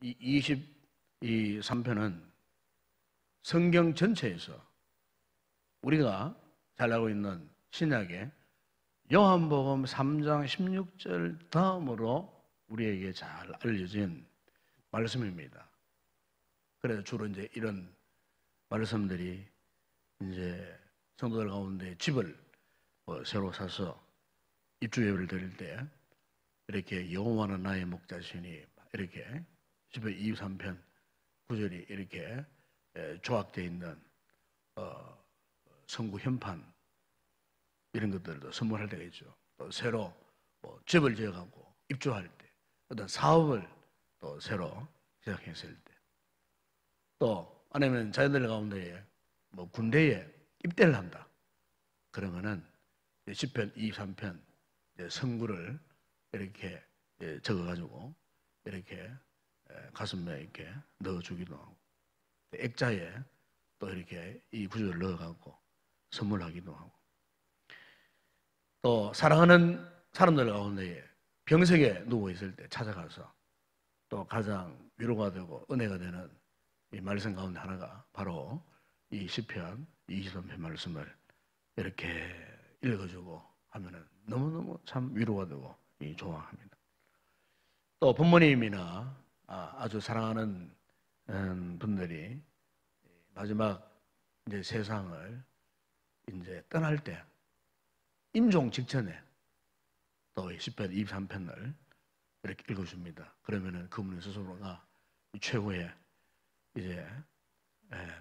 이 23편은 성경 전체에서 우리가 잘 알고 있는 신약의 요한복음 3장 16절 다음으로 우리에게 잘 알려진 말씀입니다. 그래서 주로 이제 이런 말씀들이 이제 성도들 가운데 집을 새로 사서 입주 예배를 드릴 때 이렇게 여호와는 나의 목자시니 이렇게 23편 9절이 이렇게 조각되어 있는 성구 현판 이런 것들도 선물할 때가 있죠. 또 새로 집을 지어가고 입주할 때, 어떤 사업을 또 새로 시작했을 때, 또 아니면 자녀들 가운데에 군대에 입대를 한다. 그러면은 10편, 23편 성구를 이렇게 적어가지고 이렇게 가슴에 이렇게 넣어주기도 하고, 액자에 또 이렇게 이 구절을 넣어가고 선물하기도 하고, 또 사랑하는 사람들 가운데 병석에 누워 있을 때 찾아가서 또 가장 위로가 되고 은혜가 되는 이 말씀 가운데 하나가 바로 이 시편 23편 말씀을 이렇게 읽어주고 하면은 너무너무 참 위로가 되고 좋아합니다. 또 부모님이나 아주 사랑하는 분들이 마지막 이제 세상을 이제 떠날 때 임종 직전에 또 시편 23편을 이렇게 읽어줍니다. 그러면은 그분 스스로가 최후의 이제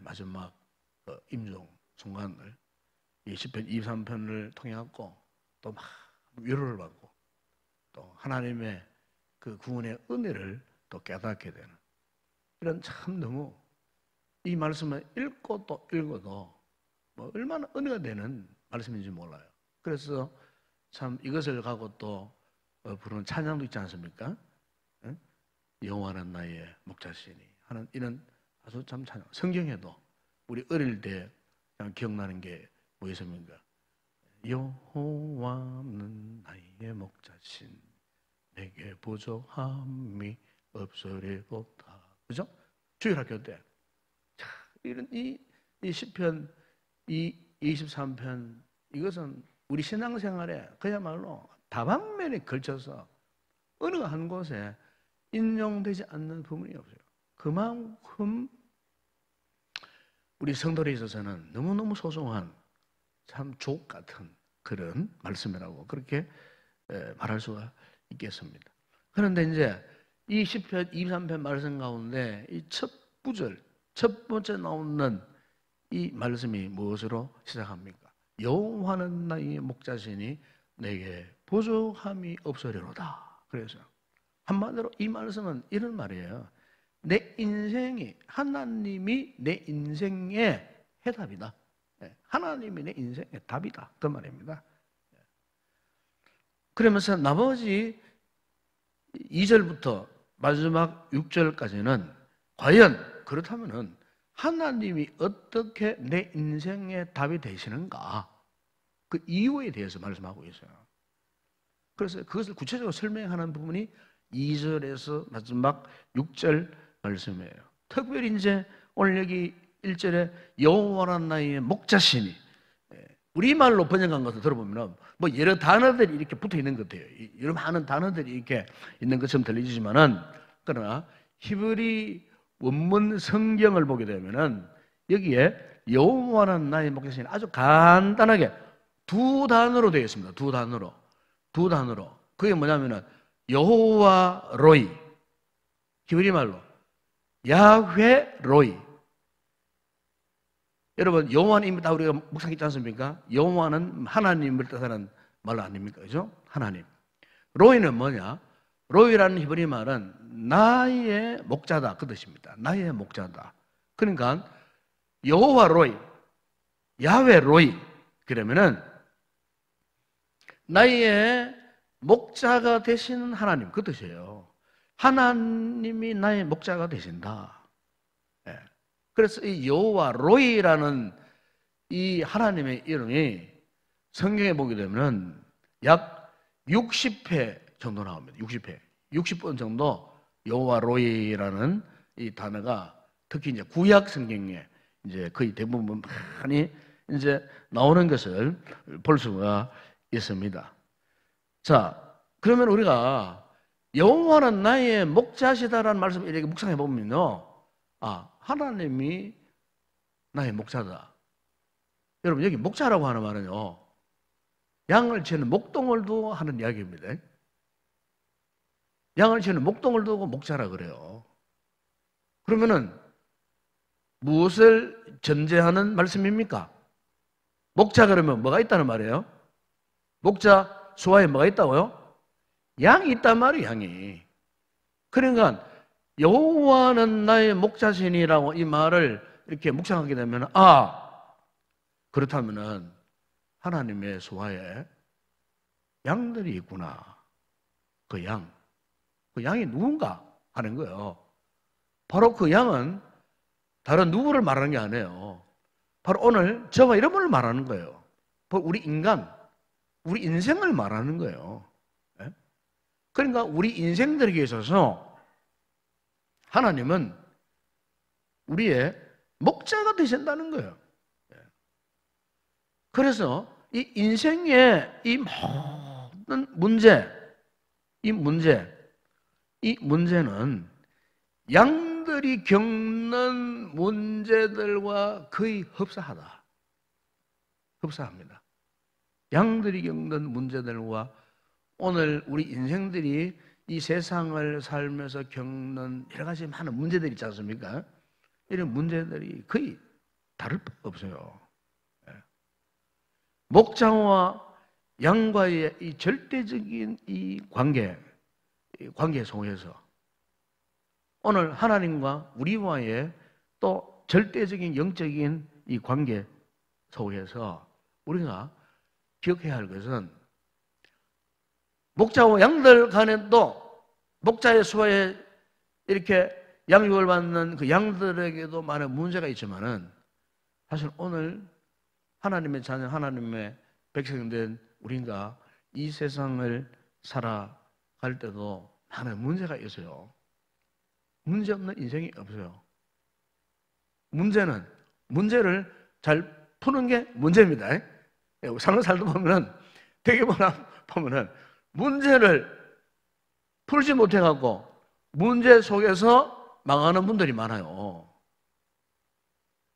마지막 임종 순간을 이 시편 23편을 통해 갖고 또 막 위로를 받고 또 하나님의 그 구원의 은혜를 또 깨닫게 되는, 이런 참 너무 이 말씀을 읽고 또 읽어도 얼마나 은혜가 되는 말씀인지 몰라요. 그래서 참 이것을 가고 또 부르는 찬양도 있지 않습니까? 여호와는 나의 목자시니 하는 이런 아주 참 찬양. 성경에도 우리 어릴 때 그냥 기억나는 게 뭐였습니까? 여호와는 나의 목자신 내게 부족함이 없으리로다. 그죠? 주일학교 때 이런 이 시편 23편 이것은 우리 신앙생활에 그야말로 다방면에 걸쳐서 어느 한 곳에 인용되지 않는 부분이 없어요. 그만큼 우리 성도에 있어서는 너무너무 소중한 참 족 같은 그런 말씀이라고 그렇게 말할 수가 있겠습니다. 그런데 이제 이 시편 23편 말씀 가운데 이 첫 구절, 첫 번째 나오는 이 말씀이 무엇으로 시작합니까? 여호와는 나의 목자시니 내게 부족함이 없으리로다. 그래서 한마디로 이 말씀은 이런 말이에요. 내 인생이, 하나님이 내 인생의 해답이다. 하나님이 내 인생의 답이다. 그 말입니다. 그러면서 나머지 2절부터 마지막 6절까지는 과연 그렇다면은 하나님이 어떻게 내 인생의 답이 되시는가? 그 이유에 대해서 말씀하고 있어요. 그래서 그것을 구체적으로 설명하는 부분이 2절에서 마지막 6절 말씀이에요. 특별히 이제 오늘 여기 1절에 여호와는 나의 목자시니, 우리말로 번역한 것을 들어보면 여러 단어들이 이렇게 붙어 있는 것 같아요. 여러 많은 단어들이 이렇게 있는 것처럼 들리지만은, 그러나 히브리 원문 성경을 보게 되면은 여기에 여호와는 나의 목자시니 아주 간단하게 두 단어로 되어 있습니다. 두 단어로. 그게 뭐냐면은 여호와 로이, 히브리 말로 야훼 로이. 여러분, 여호와는 이미 다 우리가 묵상했지 않습니까? 여호와는 하나님을 뜻하는 말 아닙니까? 그죠? 하나님. 로이는 뭐냐? 로이라는 히브리 말은 나의 목자다, 그 뜻입니다. 나의 목자다. 그러니까 여호와 로이, 야훼 로이, 그러면은 나의 목자가 되시는 하나님, 그 뜻이에요. 하나님이 나의 목자가 되신다. 그래서 이 여호와 로이라는 이 하나님의 이름이 성경에 보게 되면 약 60회 정도 나옵니다. 60번 정도 여호와 로이라는 이 단어가 특히 이제 구약 성경에 이제 거의 대부분 많이 이제 나오는 것을 볼 수가 있습니다. 자, 그러면 우리가 여호와는 나의 목자시다라는 말씀을 이렇게 묵상해 보면요, 아, 하나님이 나의 목자다. 여러분, 여기 목자라고 하는 말은요, 양을 치는 목동을 두고 하는 이야기입니다. 양을 치는 목동을 두고 목자라 그래요. 그러면은 무엇을 전제하는 말씀입니까? 목자 그러면 뭐가 있다는 말이에요? 목자 수하에 뭐가 있다고요? 양이 있단 말이에요, 양이. 그러니까 여호와는 나의 목자시니라고 이 말을 이렇게 묵상하게 되면, 아, 그렇다면은 하나님의 수하에 양들이 있구나. 그 양. 그 양이 누군가 하는 거예요. 바로 그 양은 다른 누구를 말하는 게 아니에요. 바로 오늘 저와 여러분을 말하는 거예요. 우리 인간, 우리 인생을 말하는 거예요. 그러니까 우리 인생들에게 있어서 하나님은 우리의 목자가 되신다는 거예요. 그래서 이 인생의 이 모든 문제, 이 문제는 양들이 겪는 문제들과 거의 흡사하다. 흡사합니다. 양들이 겪는 문제들과 오늘 우리 인생들이 이 세상을 살면서 겪는 여러 가지 많은 문제들이 있지 않습니까? 이런 문제들이 거의 다를 바 없어요. 목자와 양과의 이 절대적인 이 관계 속에서 오늘 하나님과 우리와의 또 절대적인 영적인 이 관계 속에서 우리가 기억해야 할 것은 목자와 양들 간에도 목자의 수하에 이렇게 양육을 받는 그 양들에게도 많은 문제가 있지만은 사실 오늘 하나님의 자녀, 하나님의 백성된 우리가 이 세상을 살아갈 때도 많은 문제가 있어요. 문제 없는 인생이 없어요. 문제를 잘 푸는 게 문제입니다. 상을 살다 보면은, 되게 보면은, 문제를 풀지 못해갖고, 문제 속에서 망하는 분들이 많아요.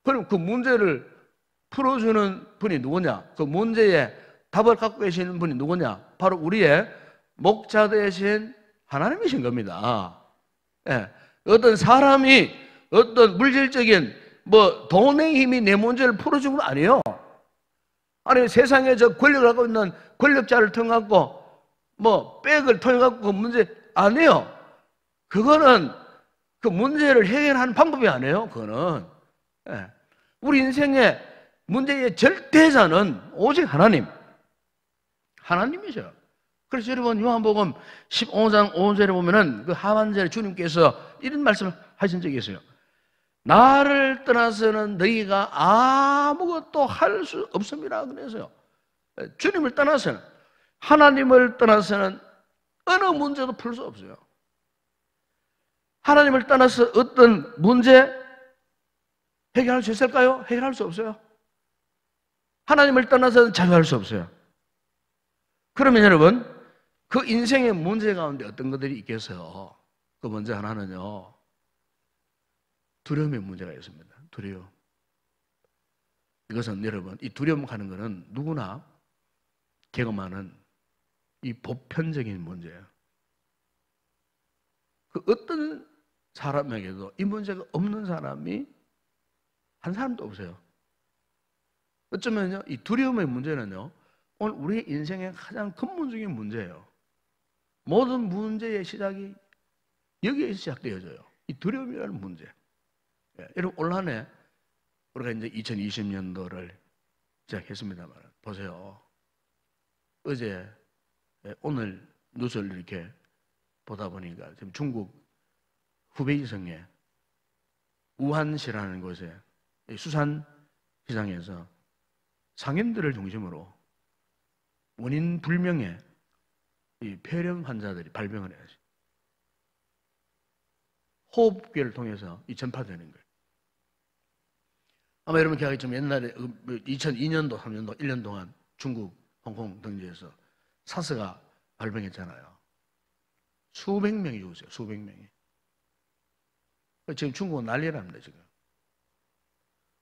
그럼 그 문제를 풀어주는 분이 누구냐? 그 문제에 답을 갖고 계시는 분이 누구냐? 바로 우리의 목자 되신 하나님이신 겁니다. 예. 어떤 사람이 어떤 물질적인 돈의 힘이 내 문제를 풀어준 건 아니에요. 아니 세상에 저 권력을 갖고 있는 권력자를 통해 갖고 백을 통해 갖고 그 문제 아니에요. 그거는 그 문제를 해결하는 방법이 아니에요. 그거는 예. 우리 인생의 문제의 절대자는 오직 하나님이죠. 그래서 여러분 요한복음 15장 5절에 보면은 그 하반절에 주님께서 이런 말씀을 하신 적이 있어요. 나를 떠나서는 너희가 아무것도 할 수 없습니다. 그래서요. 주님을 떠나서는, 하나님을 떠나서는 어느 문제도 풀 수 없어요. 하나님을 떠나서 어떤 문제 해결할 수 있을까요? 해결할 수 없어요. 하나님을 떠나서는 자유할 수 없어요. 그러면 여러분, 그 인생의 문제 가운데 어떤 것들이 있겠어요? 그 먼저 하나는요, 두려움의 문제가 있습니다. 두려움. 이것은 여러분, 이 두려움 하는 것은 누구나 경험하는 이 보편적인 문제예요. 그 어떤 사람에게도 이 문제가 없는 사람이 한 사람도 없어요. 어쩌면요, 이 두려움의 문제는요, 오늘 우리의 인생의 가장 근본적인 문제예요. 모든 문제의 시작이 여기에서 시작되어져요. 이 두려움이라는 문제. 여러분, 올 한 해 우리가 이제 2020년도를 시작했습니다만, 보세요. 어제, 오늘 뉴스를 이렇게 보다 보니까 지금 중국 후베이성에 우한시라는 곳에 수산시장에서 상인들을 중심으로 원인 불명의 이 폐렴 환자들이 발병을 해야지. 호흡기를 통해서 이 전파되는 거예요. 아마 여러분 기억하겠지만 옛날에 2002년도, 3년도, 1년 동안 중국, 홍콩 등지에서 사스가 발병했잖아요. 수백 명이 죽었어요. 수백 명이. 지금 중국은 난리랍니다. 지금.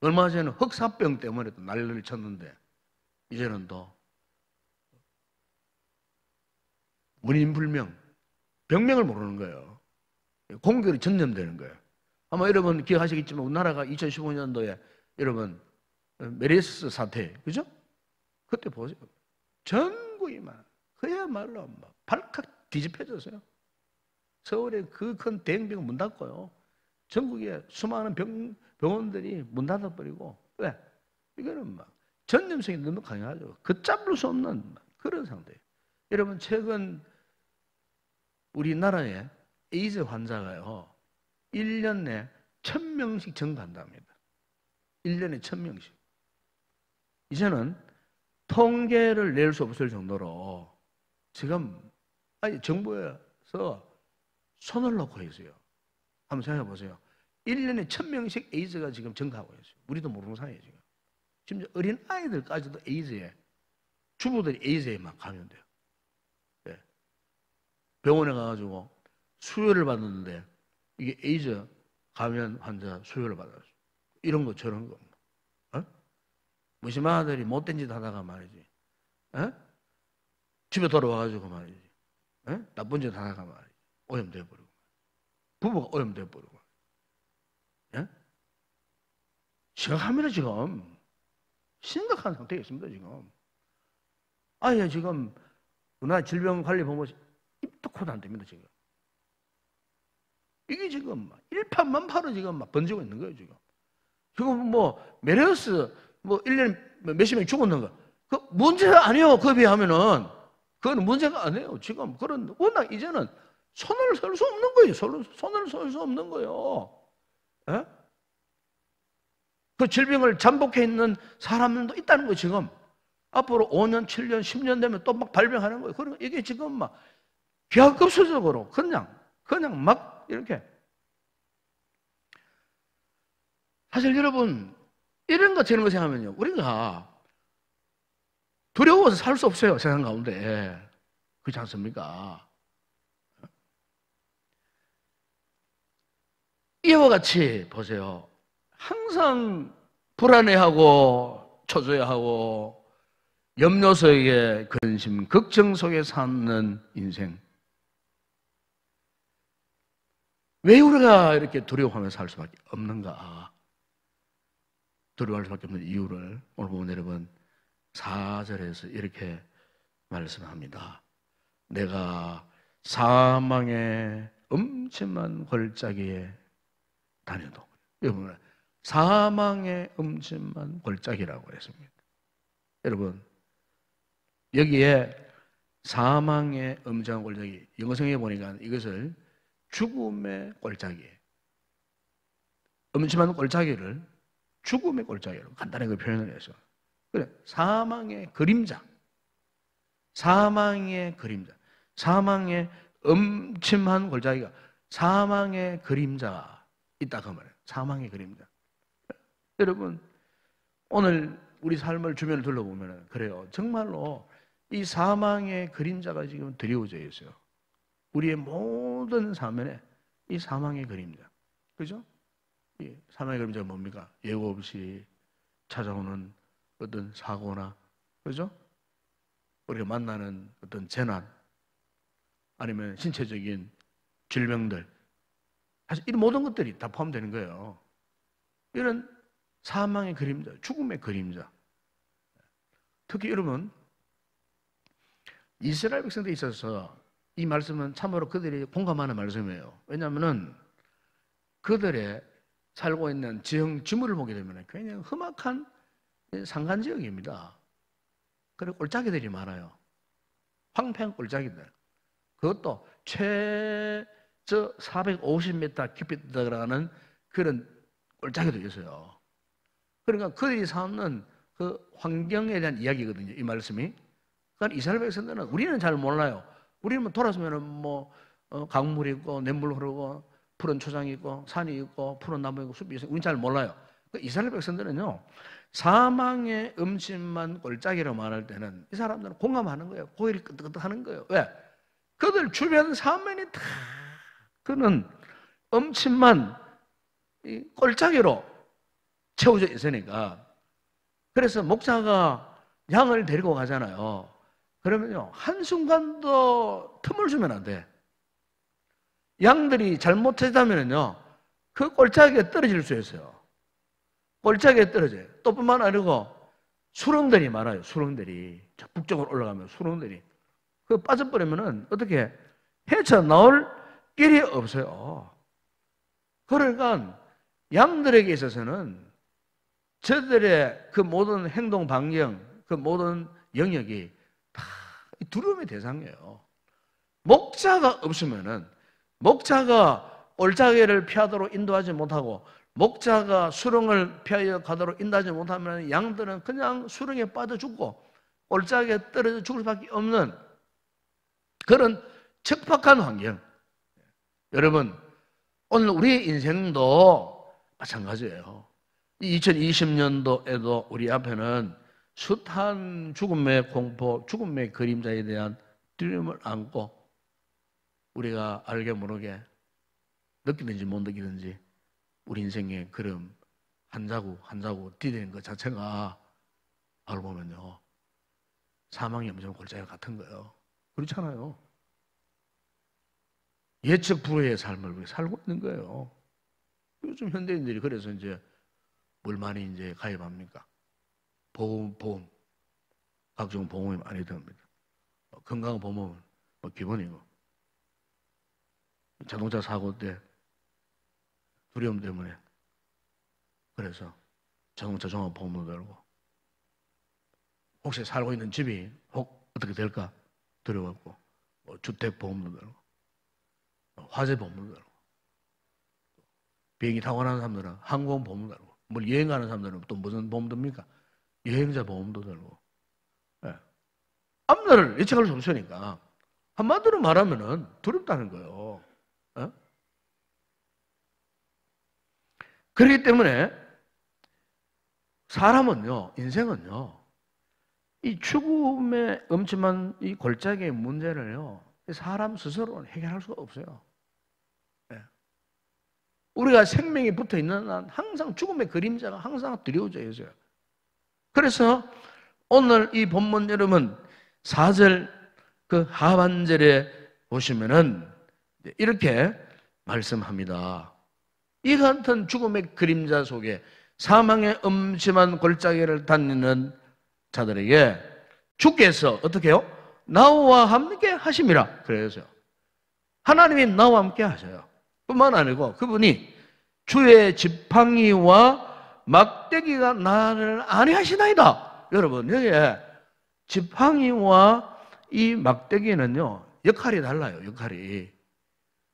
얼마 전에는 흑사병 때문에 또 난리를 쳤는데 이제는 또 원인불명, 병명을 모르는 거예요. 공격이 전염되는 거예요. 아마 여러분 기억하시겠지만 우리나라가 2015년도에 여러분 메르스 사태, 그죠? 그때 보세요. 전국이 막 그야말로 막 발칵 뒤집혀졌어요. 서울에 그 큰 대형병원 문 닫고요. 전국에 수많은 병원들이 문 닫아버리고, 왜? 이거는 막 전염성이 너무 강하죠. 걷잡을 수 없는 그런 상태예요. 여러분 최근 우리나라에 에이즈 환자가요 1년 내 1000명씩 증가한답니다. 1년에 1000명씩. 이제는 통계를 낼 수 없을 정도로 지금 아니 정부에서 손을 놓고 있어요. 한번 생각해 보세요. 1년에 1000명씩 에이즈가 지금 증가하고 있어요. 우리도 모르는 사이에 지금. 심지어 어린 아이들까지도 에이즈에, 주부들이 에이즈에 막 감염돼요. 네. 병원에 가가지고 수혈을 받았는데 이게 에이즈 감염 환자 수혈을 받았어요. 이런 거 저런 거. 어? 무심한 아들이 못된 짓 하다가 말이지. 어? 집에 돌아와가지고 말이지. 어? 나쁜 짓 하다가 말이지. 오염돼버리고. 부부가 오염돼버리고. 예? 심각합니다, 지금. 심각한 상태에 있습니다, 지금. 아예 지금 우리나라 질병관리본부에서 입도 코도 안 됩니다, 지금. 이게 지금 일파만파로 지금 막 번지고 있는 거예요, 지금. 지금 뭐, 메르스, 뭐, 1년에 몇십 명이 죽었는 거. 그 문제가 아니에요, 그에 비하면은. 그건 문제가 아니에요, 지금. 그런, 워낙 이제는 손을 설 수 없는 거예요, 손을 설 수 없는 거예요. 예? 그 질병을 잠복해 있는 사람들도 있다는 거예요, 지금. 앞으로 5년, 7년, 10년 되면 또 막 발병하는 거예요. 그러니까 이게 지금 막 기하급수적으로 그냥 막 이렇게. 사실 여러분, 이런 거 저런 거 생각하면요. 우리가 두려워서 살 수 없어요, 세상 가운데. 그렇지 않습니까? 이와 같이 보세요. 항상 불안해하고 초조해하고 염려 속에 근심, 걱정 속에 사는 인생. 왜 우리가 이렇게 두려워하며 살 수밖에 없는가? 두려워할 수밖에 없는 이유를 오늘 보면 여러분 4절에서 이렇게 말씀합니다. 내가 사망의 음침한 골짜기에 다녀도. 여러분, 사망의 음침한 골짜기라고 했습니다. 여러분, 여기에 사망의 음침한 골짜기, 영어성에 보니까 이것을 죽음의 골짜기, 음침한 골짜기를 죽음의 골짜기로 간단하게 표현을 해서, 그래, 사망의 그림자, 사망의 그림자, 사망의 음침한 골짜기가 사망의 그림자가 있다 그 말이에요. 사망의 그림자. 여러분, 오늘 우리 삶을 주변을 둘러보면 그래요. 정말로 이 사망의 그림자가 지금 드리워져 있어요. 우리의 모든 사면에 이 사망의 그림자. 그죠? 이 사망의 그림자가 뭡니까? 예고 없이 찾아오는 어떤 사고나, 그죠? 우리가 만나는 어떤 재난, 아니면 신체적인 질병들. 사실 이 모든 것들이 다 포함되는 거예요. 이런 사망의 그림자, 죽음의 그림자. 특히 여러분, 이스라엘 백성들에 있어서 이 말씀은 참으로 그들이 공감하는 말씀이에요. 왜냐하면 그들의 살고 있는 지형 지물을 보게 되면 굉장히 험악한 산간 지역입니다. 그리고 골짜기들이 많아요. 황폐한 골짜기들. 그것도 최저 450m 깊이 들어가는 그런 골짜기도 있어요. 그러니까 그들이 사는 그 환경에 대한 이야기거든요, 이 말씀이. 그러니까 이스라엘 백성들은 우리는 잘 몰라요. 우리는 돌아서면 뭐 강물 있고 냇물 흐르고 푸른 초장이 있고 산이 있고 푸른 나무 있고 숲이 있고 우린 잘 몰라요. 이스라엘 백성들은요, 사망의 음침한 골짜기로 말할 때는 이 사람들은 공감하는 거예요. 고개를 끄덕끄덕 하는 거예요. 왜? 그들 주변 사면이 다 그는 음침한 이 골짜기로 채워져 있으니까. 그래서 목자가 양을 데리고 가잖아요. 그러면요, 한순간도 틈을 주면 안 돼. 양들이 잘못했다면요, 그 골짜기에 떨어질 수 있어요. 골짜기에 떨어져요. 또 뿐만 아니고 수렁들이 많아요. 수렁들이. 북쪽으로 올라가면 수렁들이. 그 빠져버리면은 어떻게 헤쳐나올 길이 없어요. 그러니까 양들에게 있어서는 저들의 그 모든 행동 반경, 그 모든 영역이 다 두려움의 대상이에요. 목자가 없으면은, 목자가 골짜기를 피하도록 인도하지 못하고 목자가 수렁을 피하여 가도록 인도하지 못하면 양들은 그냥 수렁에 빠져 죽고 골짜기에 떨어져 죽을 수밖에 없는 그런 척박한 환경. 여러분, 오늘 우리의 인생도 마찬가지예요. 2020년도에도 우리 앞에는 숱한 죽음의 공포, 죽음의 그림자에 대한 두려움을 안고 우리가 알게 모르게 느끼든지 못 느끼든지 우리 인생의 걸음 한 자국 한 자국 디디는 것 자체가 알고 보면요, 사망의 염전 골짜기 같은 거예요. 그렇잖아요. 예측 불허의 삶을 우리 살고 있는 거예요. 요즘 현대인들이 그래서 이제 뭘 많이 이제 가입합니까? 보험, 각종 보험이 많이 듭니다. 건강보험은 뭐 기본이고, 자동차 사고 때 두려움 때문에 그래서 자동차 종합보험도 들고, 혹시 살고 있는 집이 혹 어떻게 될까 두려워갖고 주택보험도 들고, 화재보험도 들고, 비행기 타고 가는 사람들은 항공보험도 들고, 뭘 여행가는 사람들은 또 무슨 보험 듭니까? 여행자 보험도 들고. 네. 앞날을 예측할 수 없으니까 한마디로 말하면은 두렵다는 거예요. 네? 그렇기 때문에 사람은요, 인생은요, 이 죽음의 음침한 이 골짜기의 문제를요, 사람 스스로는 해결할 수가 없어요. 네. 우리가 생명이 붙어 있는 한 항상 죽음의 그림자가 항상 두려워져 있어요. 그래서 오늘 이 본문 여러분 4절 그 하반절에 보시면은 이렇게 말씀합니다. 이 같은 죽음의 그림자 속에 사망의 음침한 골짜기를 다니는 자들에게 주께서 어떻게 해요? 나와 함께 하심이라 그래서요. 하나님이 나와 함께 하셔요. 뿐만 아니고 그분이 주의 지팡이와 막대기가 나를 안위하시나이다. 여러분, 여기에 지팡이와 이 막대기는요, 역할이 달라요. 역할이.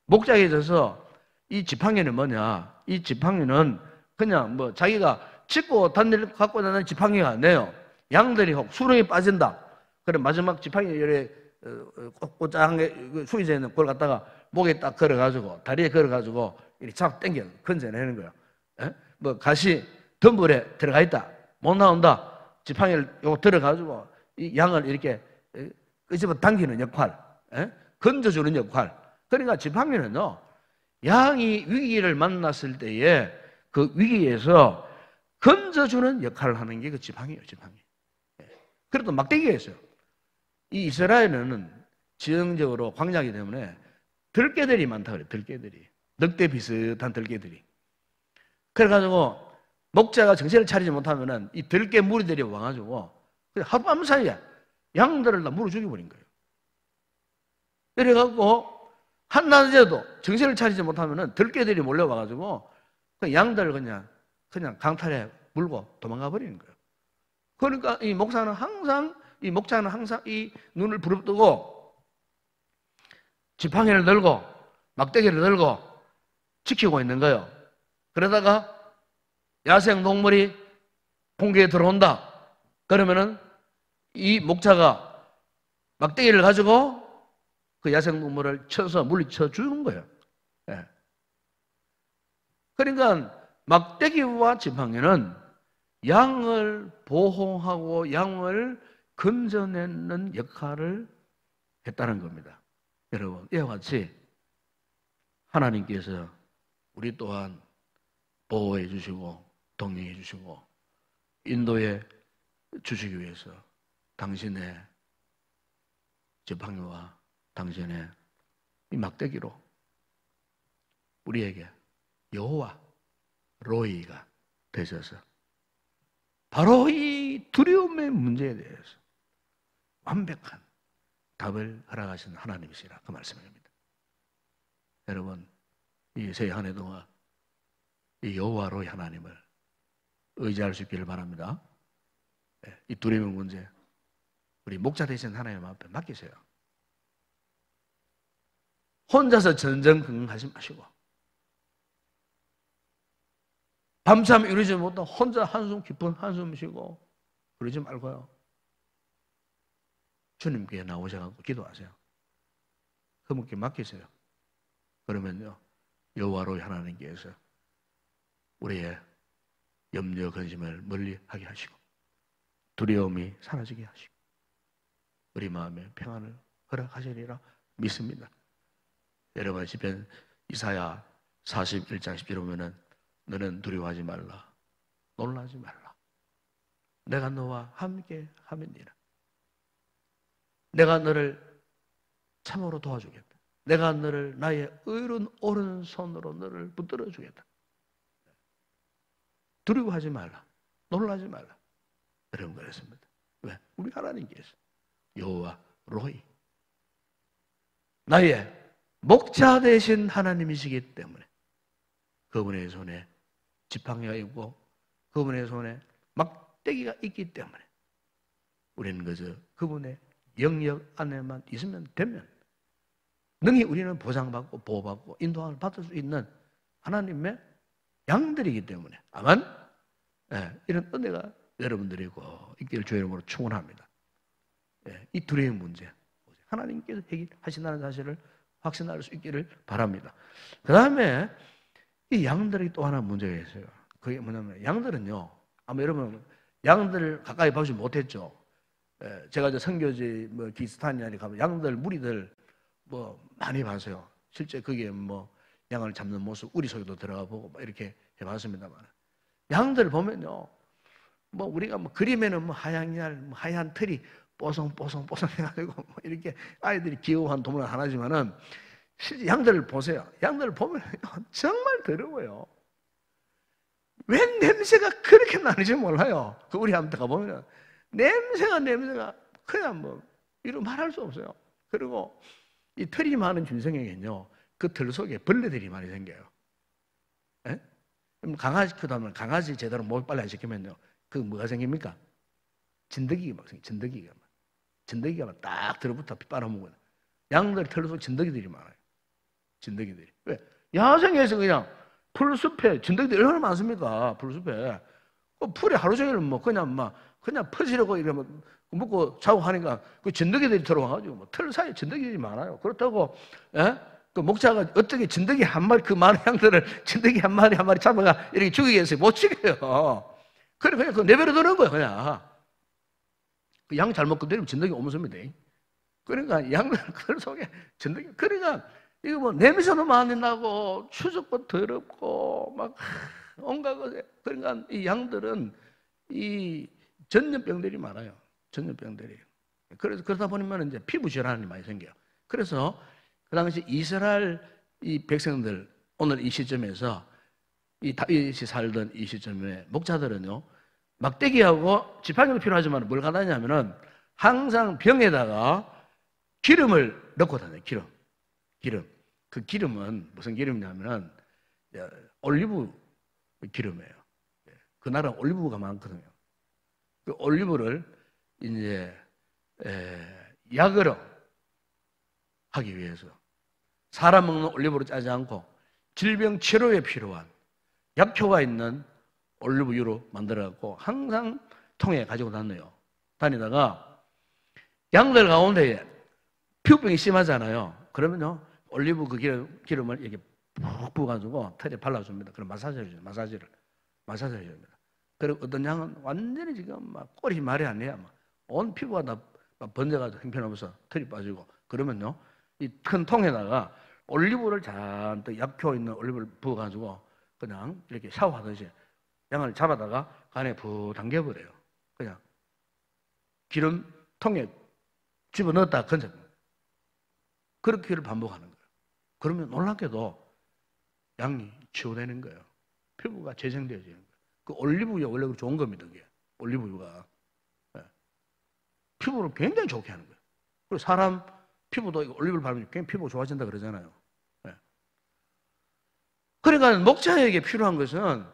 목자에 있어서 이 지팡이는 뭐냐? 이 지팡이는 그냥 뭐 자기가 짚고 단일 갖고 다니는 지팡이가 아니에요. 양들이 혹 수렁에 빠진다. 그래 마지막 지팡이 이렇게 꼬꼬짱한 게 수의자 있는 그걸 갖다가 목에 딱 걸어가지고 다리에 걸어가지고 이렇게 잡고 당겨 건져내는 거예요. 에? 뭐 가시 덤불에 들어가 있다 못 나온다. 지팡이를 요거 들어가지고 이 양을 이렇게 끄집어 당기는 역할, 에? 건져주는 역할. 그러니까 지팡이는요, 양이 위기를 만났을 때에 그 위기에서 건져주는 역할을 하는 게 그 지팡이예요, 지팡이. 그래도 막대기가 있어요. 이 이스라엘은 지형적으로 광야이기 때문에 들개들이 많다 그래요. 들개들이. 늑대 비슷한 들개들이. 그래가지고 목자가 정신을 차리지 못하면은 이 들개 무리들이 와가지고 하룻밤 사이에 양들을 다 물어 죽여버린 거예요. 그래갖고 한낮에도 정신을 차리지 못하면은 들개들이 몰려와가지고 그 양들을 그냥 강탈해 물고 도망가 버리는 거예요. 그러니까 이 목자는 항상 이 눈을 부릅뜨고 지팡이를 들고 막대기를 들고 지키고 있는 거예요. 그러다가 야생 동물이 공격에 들어온다. 그러면은 이 목자가 막대기를 가지고 그 야생 동물을 쳐서 물리쳐 주는 거예요. 네. 그러니까 막대기와 지팡이는 양을 보호하고 양을 건져내는 역할을 했다는 겁니다. 여러분, 이와 같이 하나님께서 우리 또한 보호해 주시고 동행해 주시고 인도해 주시기 위해서 당신의 지팡이와 당신의 이 막대기로 우리에게 여호와 로이가 되셔서 바로 이 두려움의 문제에 대해서 완벽한 답을 허락하신 하나님이시라 그 말씀입니다. 여러분, 이 새해 한 해 동안 이 여호와 로이 하나님을 의지할 수 있기를 바랍니다. 이 두려움의 문제 우리 목자 되신 하나님 앞에 맡기세요. 혼자서 전전긍긍하지 마시고 밤잠 이루지 못하고 혼자 한숨 깊은 한숨 쉬고 그러지 말고요. 주님께 나오셔서 기도하세요. 그분께 맡기세요. 그러면요 여호와로 하나님께서 우리의 염려 근심을 멀리하게 하시고 두려움이 사라지게 하시고 우리 마음에 평안을 허락하시리라 믿습니다. 여러분 시편 이사야 41장 10절 보면은 너는 두려워하지 말라 놀라지 말라 내가 너와 함께 하면이라 내가 너를 참으로 도와주겠다 내가 너를 나의 의로운 오른손으로 너를 붙들어 주겠다 두려워하지 말라 놀라지 말라 그런 거였습니다. 왜? 우리 하나님께서 여호와 로이 나의 목자 되신 하나님이시기 때문에 그분의 손에 지팡이가 있고 그분의 손에 막대기가 있기 때문에 우리는 그저 그분의 영역 안에만 있으면 되면 능히 우리는 보상받고 보호받고 인도함을 받을 수 있는 하나님의 양들이기 때문에 아멘. 이런 은혜가 여러분들이고 있기를 주의 이름으로 축원합니다. 이 두려움의 문제 하나님께서 해결하신다는 사실을 확신할 수 있기를 바랍니다. 그 다음에 이 양들이 또 하나 문제가 있어요. 그게 뭐냐면 양들은요 아마 여러분 양들 가까이 보지 못했죠. 제가 이제 선교지 뭐 기스탄이나 가면 양들 무리들 뭐 많이 봤어요. 실제 그게 뭐 양을 잡는 모습 우리 속에도 들어가 보고 막 이렇게 해봤습니다만 양들 보면요 뭐 우리가 뭐 그림에는 뭐 하얀 털이 뽀송뽀송 해가지고 뭐 이렇게 아이들이 귀여워한 동물 하나지만은 실제 양들을 보세요. 양들을 보면 정말 더러워요. 왜 냄새가 그렇게 나는지 몰라요. 그 우리 한테 가보면 냄새가 그냥 뭐 이런 말할 수 없어요. 그리고 이 털이 많은 짐승에게는요 그 털 속에 벌레들이 많이 생겨요. 강아지 크다면 강아지 제대로 목욕 빨래 안 시키면요 그 뭐가 생깁니까? 진드기가 막 생겨. 진드기가 막 딱 들어붙어 빨아먹어요. 양들 털 속에 진드기들이 많아요. 진드기들이 왜? 야생에서 그냥 풀숲에 진드기들이 얼마나 많습니까? 풀숲에 풀에 하루 종일 뭐 그냥 퍼지려고 이러면 먹고 자고 하니까 그 진드기들이 들어와가지고 뭐 털 사이에 진드기들이 많아요. 그렇다고 그 목자가 어떻게 진드기 한 마리 그 많은 양들을 진드기 한 마리 잡아가 이렇게 죽이겠어요? 못 죽여요. 그래 그냥 그 내버려 두는 거예요. 그냥 그 양 잘못 건드리면 진드기 오면섭니다. 그러니까 양들 그 속에 진드기 그러니까 이거 뭐 냄새도 많이 나고 추적고 더럽고 막 온갖 것에 그러니까 이 양들은 이 전염병들이 많아요. 전염병들이. 그래서 그러다 보면 이제 피부 질환이 많이 생겨요. 그래서 그 당시 이스라엘 이 백성들 오늘 이 시점에서 이 다윗이 살던 이 시점에 목자들은요 막대기하고 지팡이도 필요하지만 뭘 갖다 냐면은 항상 병에다가 기름을 넣고 다녀요. 기름. 그 기름은 무슨 기름이냐면은 올리브 기름이에요. 그 나라 올리브가 많거든요. 그 올리브를 이제 약으로 하기 위해서 사람 먹는 올리브로 짜지 않고 질병 치료에 필요한 약효가 있는 올리브유로 만들어갖고 항상 통에 가지고 다니다가 양들 가운데 피부병이 심하잖아요. 그러면요 올리브 그 기름을 이렇게 푹 부어가지고 털에 발라줍니다. 그럼 마사지를 해줍니다. 그리고 어떤 양은 완전히 지금 막 꼴이 말이 안 돼요. 온 피부가 다 번져가지고 형편없어서 털이 빠지고. 그러면요, 이 큰 통에다가 올리브를 잔뜩 약효 있는 올리브를 부어가지고 그냥 이렇게 샤워하듯이 양을 잡아다가 간에 부 당겨버려요. 그냥 기름통에 집어넣었다가 건져요. 그렇게를 반복하는 거예요. 그러면 놀랍게도 양이 치유되는 거예요. 피부가 재생되어지는 거예요. 그 올리브유가 원래 좋은 겁니다. 그게 올리브유가 피부를 굉장히 좋게 하는 거예요. 그리고 사람 피부도 올리브를 바르면 굉장히 피부가 좋아진다 그러잖아요. 그러니까 목자에게 필요한 것은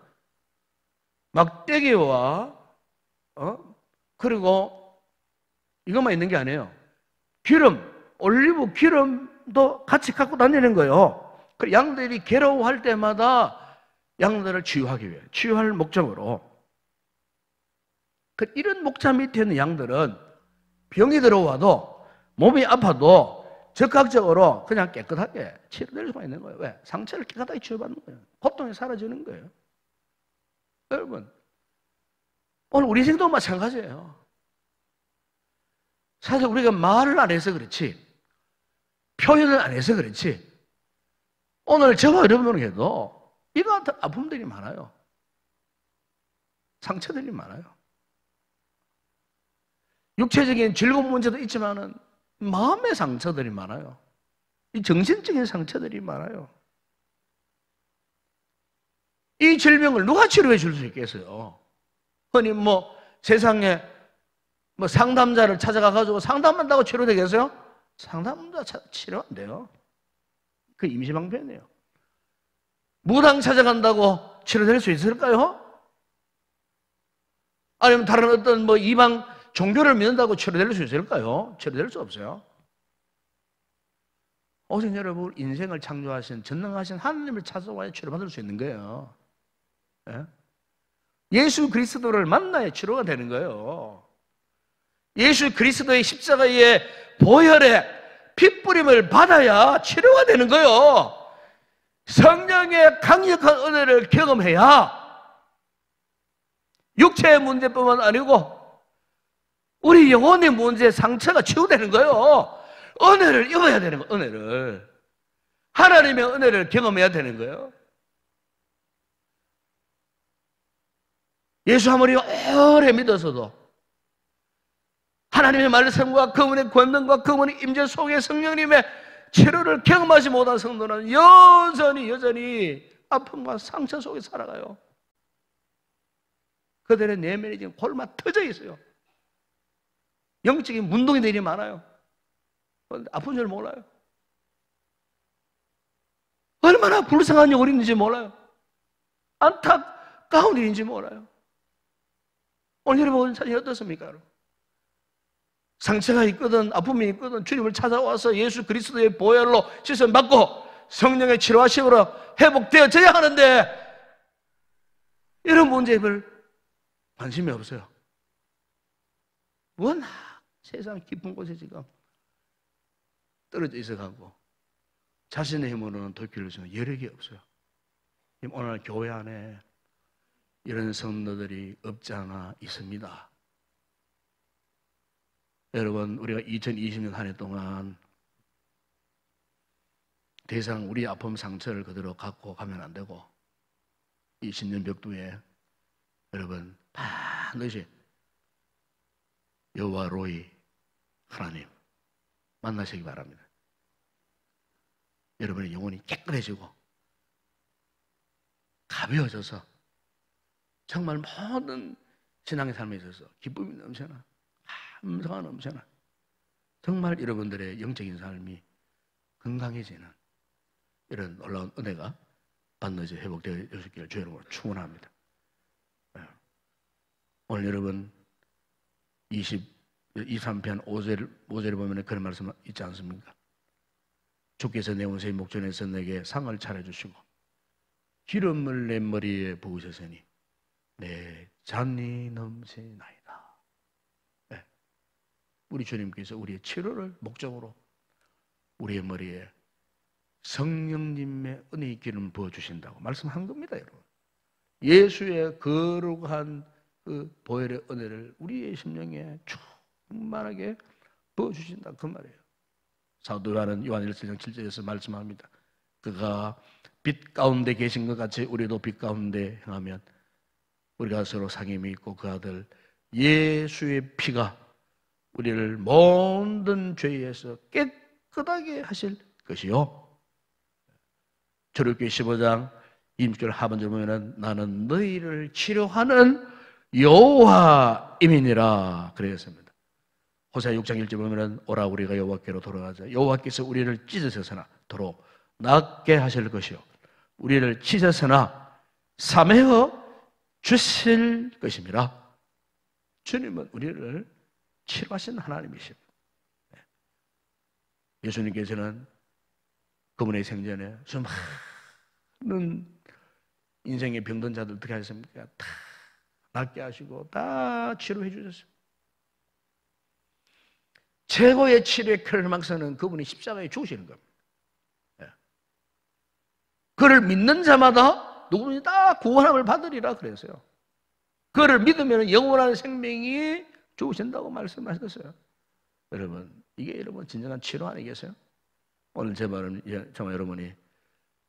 막대기와 그리고 이것만 있는 게 아니에요. 기름, 올리브 기름도 같이 갖고 다니는 거예요. 그 양들이 괴로워할 때마다 양들을 치유하기 위해, 치유할 목적으로. 이런 목자 밑에 있는 양들은 병이 들어와도 몸이 아파도 즉각적으로 그냥 깨끗하게 치료될 수가 있는 거예요. 왜? 상처를 깨끗하게 치유받는 거예요. 고통이 사라지는 거예요. 여러분, 오늘 우리 생도 마찬가지예요. 사실 우리가 말을 안 해서 그렇지, 표현을 안 해서 그렇지, 오늘 저와 여러분에게도 이런 아픔들이 많아요. 상처들이 많아요. 육체적인 즐거운 문제도 있지만은 마음의 상처들이 많아요. 이 정신적인 상처들이 많아요. 이 질병을 누가 치료해 줄 수 있겠어요? 흔히 세상에 상담자를 찾아가가지고 상담한다고 치료되겠어요? 상담자 치료 안 돼요. 그 임시방편이에요. 무당 찾아간다고 치료될 수 있을까요? 아니면 다른 어떤 이방 종교를 믿는다고 치료될 수 있을까요? 치료될 수 없어요. 오직 여러분, 인생을 창조하신 전능하신 하나님을 찾아와야 치료받을 수 있는 거예요. 예? 예수 그리스도를 만나야 치료가 되는 거예요. 예수 그리스도의 십자가의 보혈에 핏뿌림을 받아야 치료가 되는 거예요. 성령의 강력한 은혜를 경험해야 육체의 문제뿐만 아니고 우리 영혼의 문제, 상처가 치유되는 거예요. 은혜를 입어야 되는 거예요. 은혜를. 하나님의 은혜를 경험해야 되는 거예요. 예수 아무리 오래 믿어서도 하나님의 말씀과 그분의 권능과 그분의 임재 속에 성령님의 치료를 경험하지 못한 성도는 여전히 아픔과 상처 속에 살아가요. 그들의 내면이 지금 골마 터져 있어요. 영적인 문동이들이 많아요. 아픈 줄 몰라요. 얼마나 불쌍한 영혼인지 몰라요. 안타까운 일인지 몰라요. 오늘 여러분 사실 어떻습니까? 상처가 있거든 아픔이 있거든 주님을 찾아와서 예수 그리스도의 보혈로 씻음받고 성령의 치료하심으로 회복되어져야 하는데 이런 문제에 별 관심이 없어요. 워낙 세상 깊은 곳에 지금 떨어져 있어가고 자신의 힘으로는 돌이킬 수 있는 여력이 없어요. 오늘 교회 안에 이런 성도들이 없지 않아 있습니다. 여러분, 우리가 2020년 한 해 동안 더 이상 우리 아픔 상처를 그대로 갖고 가면 안 되고 이 신년벽두에 여러분 반드시 여호와 로이 하나님 만나시기 바랍니다. 여러분의 영혼이 깨끗해지고 가벼워져서 정말 모든 신앙의 삶에 있어서 기쁨이 넘쳐나 감사가 넘쳐나 정말 여러분들의 영적인 삶이 건강해지는 이런 놀라운 은혜가 반드시 회복되어 주시기를 주의 이름으로 축원합니다. 오늘 여러분 23편 5절에 보면 그런 말씀 있지 않습니까? 주께서 내 원수의 목전에서 내게 상을 차려주시고 기름을 내 머리에 부으셨으니 내 잔이 넘치나이다. 네. 우리 주님께서 우리의 치료를 목적으로 우리의 머리에 성령님의 은혜의 기름을 부어주신다고 말씀한 겁니다, 여러분. 예수의 거룩한 그 보혈의 은혜를 우리의 심령에 충만하게 부어주신다, 그 말이에요. 사도 요한은 요한 1장 7절에서 말씀합니다. 그가 빛 가운데 계신 것 같이 우리도 빛 가운데 행하면 우리가 서로 상임이 있고 그 아들 예수의 피가 우리를 모든 죄에서 깨끗하게 하실 것이요. 출애굽기 15장 20절 하반절 보면은 나는 너희를 치료하는 여호와임이니라 그랬습니다. 호세아 6장 1절 보면은 오라 우리가 여호와께로 돌아가자. 여호와께서 우리를 찢으셨으나 도로 낫게 하실 것이요 우리를 찢으셨으나 사매어 주실 것입니다. 주님은 우리를 치료하신 하나님이십니다. 예수님께서는 그분의 생전에 수많은 인생의 병든 자들 어떻게 하셨습니까? 다 낫게 하시고 다 치료해 주셨어요. 최고의 치료의 클라이막스는 그분이 십자가에 죽으시는 겁니다. 그를 믿는 자마다 누구든지 다 구원함을 받으리라 그랬어요. 그를 믿으면 영원한 생명이 주신다고 말씀하셨어요. 여러분, 이게 여러분 진정한 치료 아니겠어요? 오늘 제 말은 정말 여러분이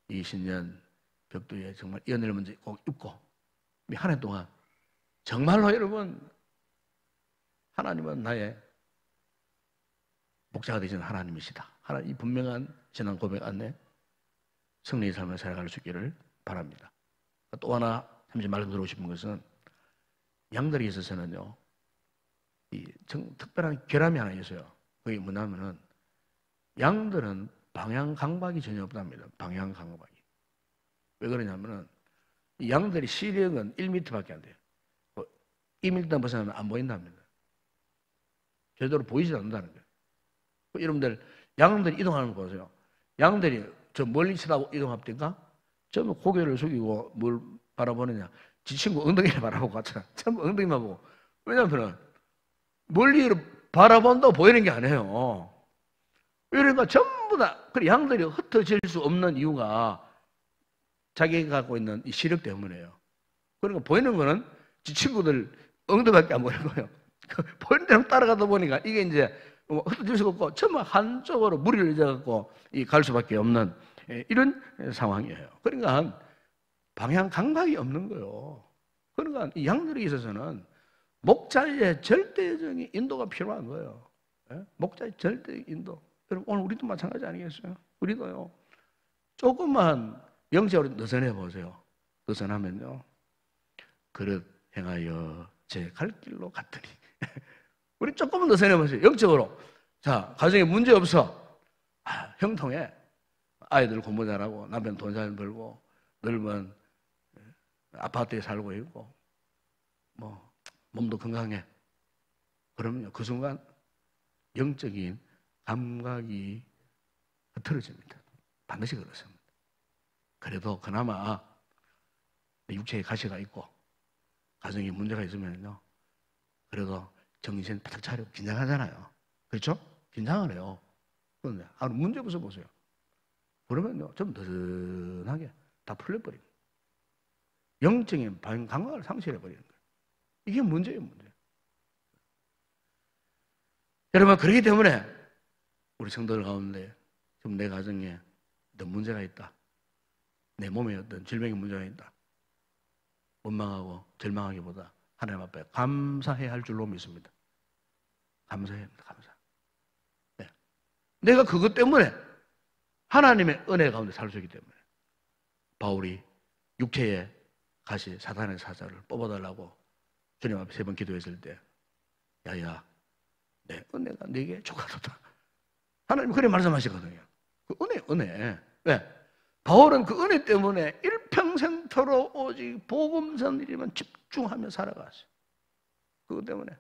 이 신년 벽두에 정말 이 은혜를 먼저 꼭 입고 한 해 동안 정말로 여러분 하나님은 나의 목자가 되시는 하나님이시다. 하나님 이 분명한 신앙 고백 안에 승리의 삶을 살아갈 수 있기를 바랍니다. 또 하나 잠시 말씀드리고 싶은 것은 양들이 있어서는요 이 특별한 결함이 하나 있어요. 그게 뭐냐면은 양들은 방향 감각이 전혀 없답니다. 방향 감각이. 왜 그러냐면은 이 양들이 시력은 1m밖에 안 돼요. 2m 벗어나면 안 보인답니다. 제대로 보이지 않는다는 거예요. 여러분들 양들이 이동하는 거 보세요. 양들이 저 멀리 쳐다보고 이동합니까? 전부 고개를 숙이고 뭘 바라보느냐? 지 친구 엉덩이를 바라보고 갔잖아. 전부 엉덩이만 보고. 왜냐하면 멀리 바라본다고 보이는 게 아니에요. 그러니까 전부 다 양들이 흩어질 수 없는 이유가 자기가 갖고 있는 이 시력 때문이에요. 그러니까 보이는 거는 지 친구들 엉덩이밖에 안 보이는 거예요. 보이는 대로 따라가다 보니까 이게 이제 흩어질 수가 없고 전부 한쪽으로 무리를 이어갖고 갈 수밖에 없는 이런 상황이에요. 그러니까 방향 감각이 없는 거예요. 그러니까 이 양들에 있어서는 목자의 절대적인 인도가 필요한 거예요. 목자의 절대 인도. 여러분 오늘 우리도 마찬가지 아니겠어요? 우리도요. 조금만 영적으로 느슨해 보세요. 느슨하면요. 그릇 행하여 제 갈 길로 갔더니 우리 조금만 느슨해 보세요. 영적으로. 자, 가정에 문제 없어. 형통해. 아이들 공부 잘하고 남편 돈 잘 벌고 넓은 아파트에 살고 있고 뭐 몸도 건강해. 그러면요 그 순간 영적인 감각이 흐트러집니다. 반드시 그렇습니다. 그래도 그나마 육체에 가시가 있고 가정에 문제가 있으면요 그래도 정신 바짝 차리고 긴장하잖아요. 그렇죠? 긴장을 해요. 그런데 문제 없어 보세요. 그러면요 좀 느슨하게 다 풀려버립니다. 영적인 감각을 상실해버리는 거예요. 이게 문제예요, 문제. 여러분, 그렇기 때문에 우리 성도들 가운데 지금 내 가정에 어떤 문제가 있다. 내 몸에 어떤 질병의 문제가 있다. 원망하고 절망하기보다 하나님 앞에 감사해야 할 줄로 믿습니다. 감사해야 합니다, 감사. 네. 내가 그것 때문에 하나님의 은혜 가운데 살 수 있기 때문에 바울이 육체의 가시 사탄의 사자를 뽑아달라고 주님 앞에 3번 기도했을 때 야야 내 은혜가 네게 족하도다. 하나님 그렇게 말씀하시거든요. 그 은혜. 왜? 바울은 그 은혜 때문에 일평생토록 오직 복음 전일에만 집중하며 살아갔어요. 그것 때문에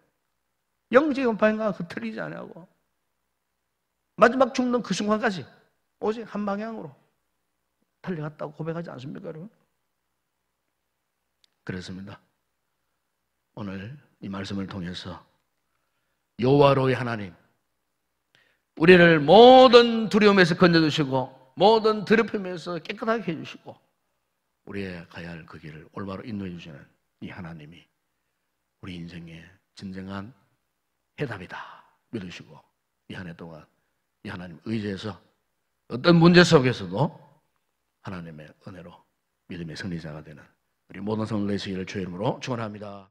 영적인 방향과 흐트리지 않고 마지막 죽는 그 순간까지 오직 한 방향으로 달려갔다고 고백하지 않습니까, 여러분? 그렇습니다. 오늘 이 말씀을 통해서 여호와로의 하나님, 우리를 모든 두려움에서 건져주시고 모든 더럽힘에서 깨끗하게 해주시고 우리의 가야 할 그 길을 올바로 인도해 주시는 이 하나님이 우리 인생의 진정한 해답이다 믿으시고 이 한 해 동안 이 하나님 의지해서 어떤 문제 속에서도 하나님의 은혜로 믿음의 승리자가 되는 우리 모든 성도 되시기를 주의 이름으로 축원합니다.